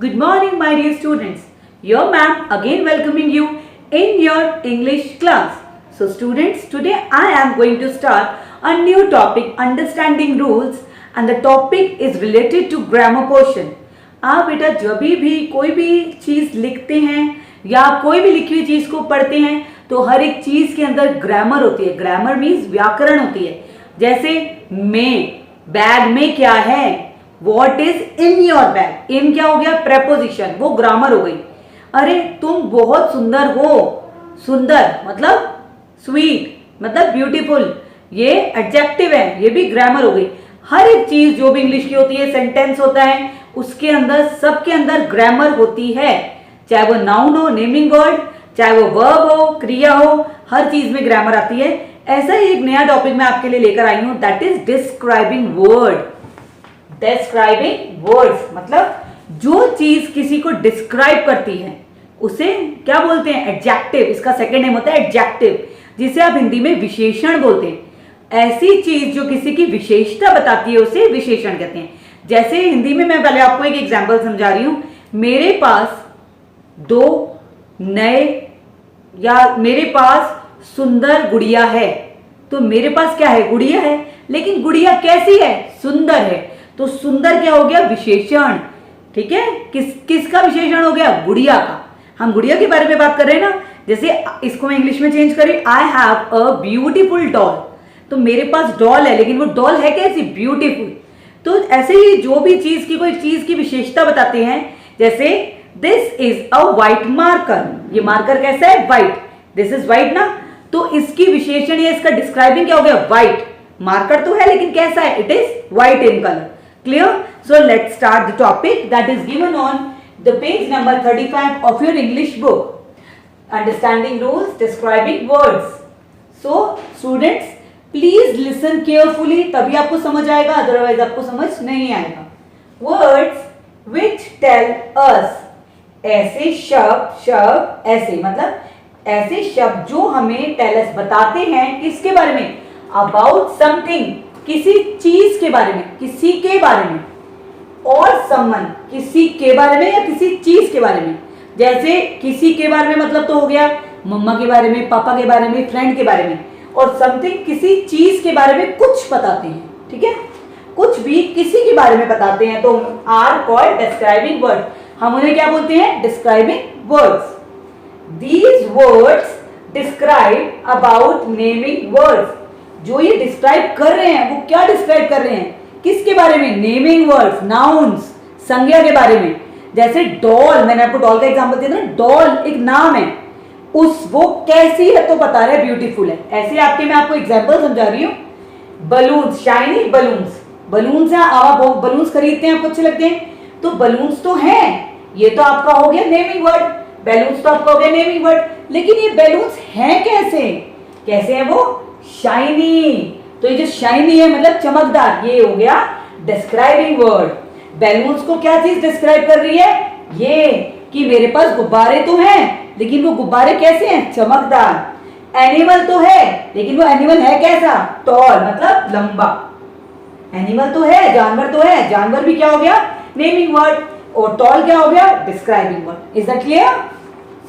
Good morning, my dear students. Your ma'am again welcoming you in your English class. So students, today I am going to start a new topic, understanding rules, and the topic is related to grammar portion. आप बेटा जब भी कोई भी चीज़ लिखते हैं या कोई भी लिखी हुई चीज़ को पढ़ते हैं तो हर एक चीज़ के अंदर ग्रामर होती है. ग्रामर मीन्स व्याकरण होती है. जैसे में, बैग में क्या है, what is in your bag. In क्या हो गया, प्रेपोजिशन, वो ग्रामर हो गई. अरे तुम बहुत सुंदर हो, सुंदर मतलब स्वीट मतलब ब्यूटीफुल, ये एडजेक्टिव है, ये भी ग्रामर हो गई. हर एक चीज जो भी इंग्लिश की होती है, सेंटेंस होता है, उसके अंदर सबके अंदर ग्रामर होती है. चाहे वो नाउन हो, नेमिंग वर्ड, चाहे वो वर्ब हो, क्रिया हो, हर चीज में ग्रामर आती है. ऐसा ही एक नया टॉपिक मैं आपके लिए लेकर आई हूं, that is describing word. Describing words मतलब जो चीज किसी को डिस्क्राइब करती है उसे क्या बोलते हैं, एडजेक्टिव. इसका सेकंड नेम होता है एडजेक्टिव, जिसे आप हिंदी में विशेषण बोलते हैं. ऐसी चीज जो किसी की विशेषता बताती है उसे विशेषण कहते हैं. जैसे हिंदी में मैं पहले आपको एक एग्जांपल समझा रही हूं. मेरे पास दो नए या मेरे पास सुंदर गुड़िया है. तो मेरे पास क्या है, गुड़िया है, लेकिन गुड़िया कैसी है, सुंदर है. तो सुंदर क्या हो गया, विशेषण. ठीक है, किसका विशेषण हो गया, गुड़िया का. हम गुड़िया के बारे में बात कर रहे हैं ना. जैसे इसको मैं इंग्लिश में चेंज करें, I have a beautiful doll. तो मेरे पास डॉल है, लेकिन वो डॉल है कैसी, ब्यूटीफुल. तो ऐसे ही जो भी चीज की कोई चीज की विशेषता बताते हैं. जैसे this is a white marker. ये मार्कर कैसा है, व्हाइट. दिस इज व्हाइट ना. तो इसकी विशेषण या इसका डिस्क्राइबिंग क्या हो गया, व्हाइट. मार्कर तो है लेकिन कैसा है, it is white in colour. Clear? So let's start the topic that is given on the page number 35 of your English book. Understanding rules, describing words. So students, please listen carefully, तभी आपको समझ आएगा, otherwise आपको समझ नहीं आएगा. Words which tell us. ऐसे शब्द ऐसे मतलब ऐसे शब्द जो हमें tell us बताते हैं किसके बारे में, about something, किसी चीज के बारे में, किसी के बारे में, और समवन, किसी के बारे में या किसी चीज के बारे में. जैसे किसी के बारे में मतलब तो हो गया मम्मा के बारे में, पापा के बारे में, फ्रेंड के बारे में. और समथिंग किसी चीज के बारे में कुछ बताते हैं. ठीक है, कुछ भी किसी के बारे में बताते हैं तो आर कॉल्ड डिस्क्राइबिंग वर्ड. हम उन्हें क्या बोलते हैं, describing words. These words describe about naming words. जो ये डिस्क्राइब कर रहे हैं वो क्या डिस्क्राइब कर रहे हैं, किसके बारे में, नेमिंग वर्ड्स, नाउन्स, संज्ञा के बारे में. जैसे डॉल, मैंने आपको डॉल का एग्जांपल दिया था ना. डॉल एक नाम है, वो कैसी है तो बता रहे ब्यूटीफुल है. ऐसे आपके मैं आपको एग्जांपल समझा रही हूँ. Balloons, shiny balloons. बलून्स है, आप बलून्स खरीदते हैं, आपको अच्छे लगते हैं, तो बलून्स तो हैं. ये तो आपका हो गया नेमिंग वर्ड. बैलून्स तो आपका हो गया नेमिंग वर्ड. लेकिन ये बैलून्स हैं कैसे हैं वो, शाइनी. तो ये जो शाइनी है मतलब चमकदार, ये हो गया डिस्क्राइबिंग वर्ड. बैलून्स को क्या चीज डिस्क्राइब कर रही है, ये कि मेरे पास गुब्बारे तो हैं लेकिन वो गुब्बारे कैसे हैं, चमकदार. एनिमल तो है लेकिन वो एनिमल है कैसा, टॉल मतलब लंबा. एनिमल तो है, जानवर तो है, जानवर भी क्या हो गया, नेमिंग वर्ड. और टॉल क्या हो गया, describing word. Is that clear?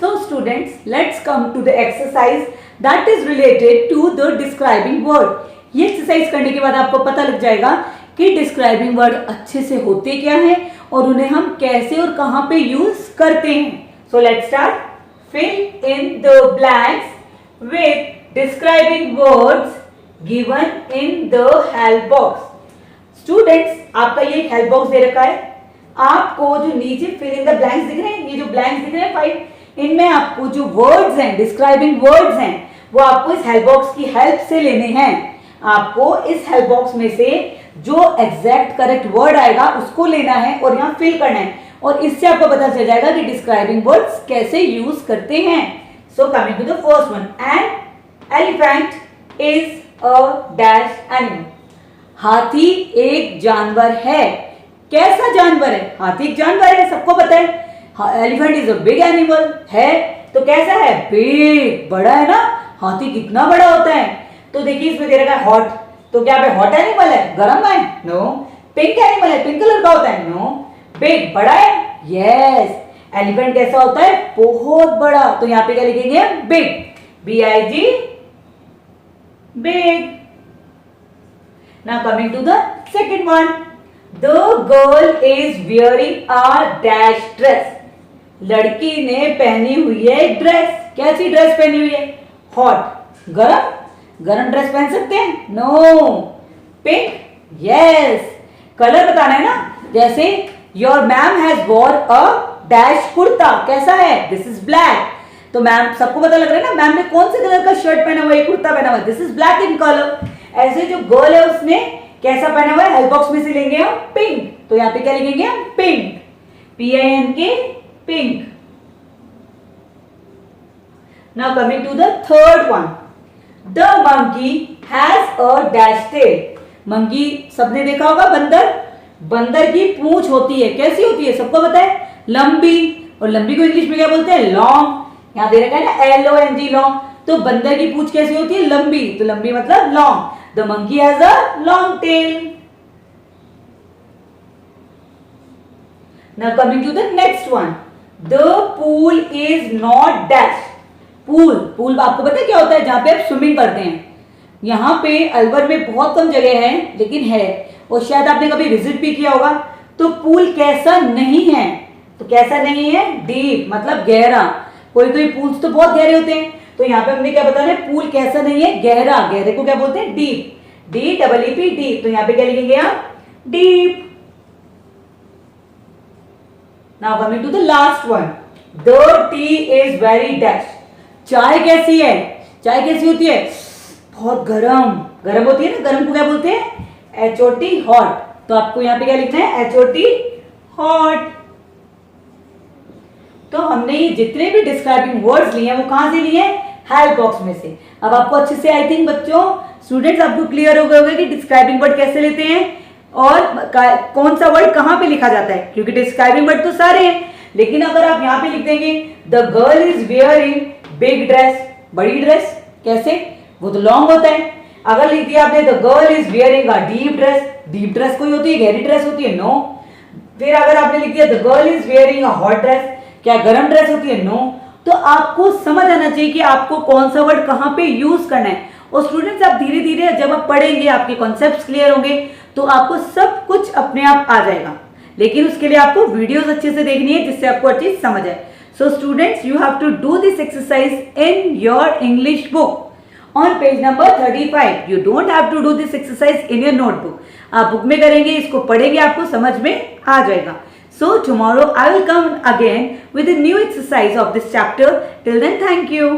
So students, let's come to the exercise that is related to the describing word. ये एक्सरसाइज करने के बाद आपको पता लग जाएगा कि डिस्क्राइबिंग वर्ड अच्छे से होते क्या हैं और उन्हें हम कैसे और कहां पे यूज करते हैं. So let's start. Fill in the blanks with describing words given in the help box. Students, आपका ये हेल्प बॉक्स दे रखा है. आपको जो नीचे fill in the blanks दिख रहे हैं, ये जो blanks दिख रहे हैं 5, इनमें आपको जो वर्ड्स हैं, डिस्क्राइबिंग वर्ड्स हैं, वो आपको इस हेल्प बॉक्स की हेल्प से लेने हैं. आपको इस हेल्प बॉक्स में से जो एग्जैक्ट करेक्ट वर्ड आएगा उसको लेना है और यहाँ फिल करना है. और इससे आपको पता चल जाएगा कि डिस्क्राइबिंग वर्ड्स कैसे यूज करते हैं. So coming to the first one. An elephant is a dash animal. हाथी एक जानवर है. कैसा जानवर है, हाथी एक जानवर है, सबको पता है. Elephant is a big animal है, तो कैसा है, बिग, बड़ा है ना. हाथी कितना बड़ा होता है, तो देखिए इसमें दे रखा है हॉट. तो क्या हॉट एनिमल है, गर्म है, नो. पिंक एनिमल है, पिंक कलर का होता है, नो. बिग, बड़ा है, यस, एलिफेंट कैसा होता है? बहुत बड़ा। तो यहां पे क्या लिखेंगे? Big, B-I-G, big. Now coming to the second one, the girl is wearing a dash dress. लड़की ने पहनी हुई है एक ड्रेस। कैसी ड्रेस पहनी हुई है? हॉट, गरम। गरम ड्रेस पहन सकते हैं? नो। Pink, yes. कलर बताना है ना, जैसे your ma'am has war a dash kurta. कैसा है? This is black. तो मैम, सबको पता लग रहा है ना मैम ने कौन से कलर का शर्ट पहना हुआ है, कुर्ता पहना हुआ है। This is black in colour. ऐसे जो गर्ल है उसने कैसा पहना हुआ है? हेल्प बॉक्स में से लेंगे हम पिंक। तो यहां पे क्या लिखेंगे हम? Pink, P-I-N-K, pink. Now coming to the third one, the monkey has a dash tail. Monkey सबने देखा होगा, बंदर। बंदर की पूंछ होती है, कैसी होती है? सबको पता है, लंबी। और लंबी को इंग्लिश में क्या बोलते हैं? लॉन्ग। यहां दे रखा है ना L-O-N-G, लॉन्ग। तो बंदर की पूंछ कैसी होती है? लंबी। तो लंबी मतलब long. The monkey has a long tail. Now coming to the next one, the pool is not dash. Pool, pool आपको पता है क्या होता है? जहां पे आप स्विमिंग करते हैं। यहाँ पे अलवर में बहुत कम जगह है, लेकिन है, और शायद आपने कभी विजिट भी किया होगा। तो पूल कैसा नहीं है? तो कैसा नहीं है? डीप, मतलब गहरा। कोई कोई पूल्स तो बहुत गहरे होते हैं। तो यहाँ पे हमने क्या बताना है? पूल कैसा नहीं है? गहरा। गहरे को क्या बोलते हैं? Deep, D-E-E-P, deep. तो यहाँ पे क्या लिखेंगे आप? Deep. Now coming to the last one, the tea is very dash. चाय कैसी है? चाय कैसी होती है? बहुत गरम। गरम होती है ना, गरम को क्या बोलते हैं? H-O-T, hot. तो आपको यहाँ पे क्या लिखना है? H-O-T, hot. तो हमने ये जितने भी डिस्क्राइबिंग वर्ड्स लिए हैं वो कहां से लिए हैं? हेल्प बॉक्स में से। अब आपको अच्छे से, आई थिंक बच्चों, स्टूडेंट्स, आपको क्लियर हो गए होंगे कि डिस्क्राइबिंग वर्ड कैसे लेते हैं और कौन सा वर्ड कहां पे लिखा जाता है, क्योंकि डिस्क्राइबिंग वर्ड तो सारे हैं। लेकिन अगर आप यहाँ पे लिख देंगे the girl is wearing big dress, बड़ी ड्रेस, कैसे? वो तो लॉन्ग होता है। अगर लिख दिया आपने the girl is wearing a deep dress, deep dress कोई होती है? गहरी ड्रेस होती है? नो। फिर अगर आपने लिख दिया the girl is wearing a hot dress, क्या गर्म ड्रेस होती है? नो। तो आपको समझ आना चाहिए कि आपको कौन सा वर्ड कहां पे यूज करना है। और स्टूडेंट्स, आप धीरे धीरे जब आप पढ़ेंगे, आपके कॉन्सेप्ट्स क्लियर होंगे, तो आपको सब कुछ अपने आप आ जाएगा। लेकिन उसके लिए आपको वीडियोस अच्छे से देखनी है, जिससे आपको अच्छी समझ आए। So students, you have to do this exercise in your English book on page number 35. You don't have to do this exercise in your notebook. आप बुक में करेंगे, इसको पढ़ेंगे, आपको समझ में आ जाएगा. So tomorrow I will come again with a new exercise of this chapter. Till then, thank you.